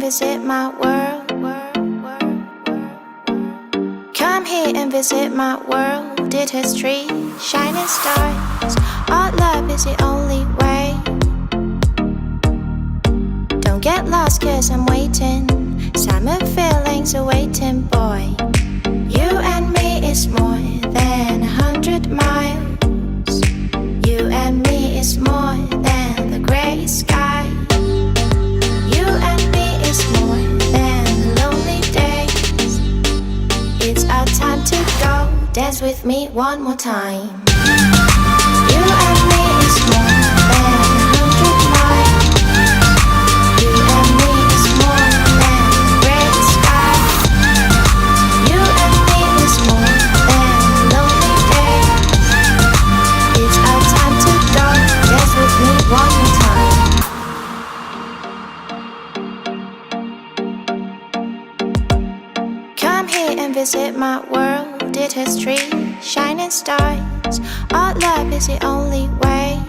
visit my world. Come here and visit my world. It has trees, shining stars. Our love is the only way. Don't get lost cause I'm waiting. Summer feelings are waiting, boy. You and me is more than 100 miles. You and me is more than the gray sky. You and me is more than lonely days. It's our time to go. Dance with me one more time. You and me is more than 100 miles. You and me is more than the gray sky. You and me is more than lonely days. It's our time to go. Dance with me one more time. Come here and visit my world. It has trees, shining stars. Our love is the only way.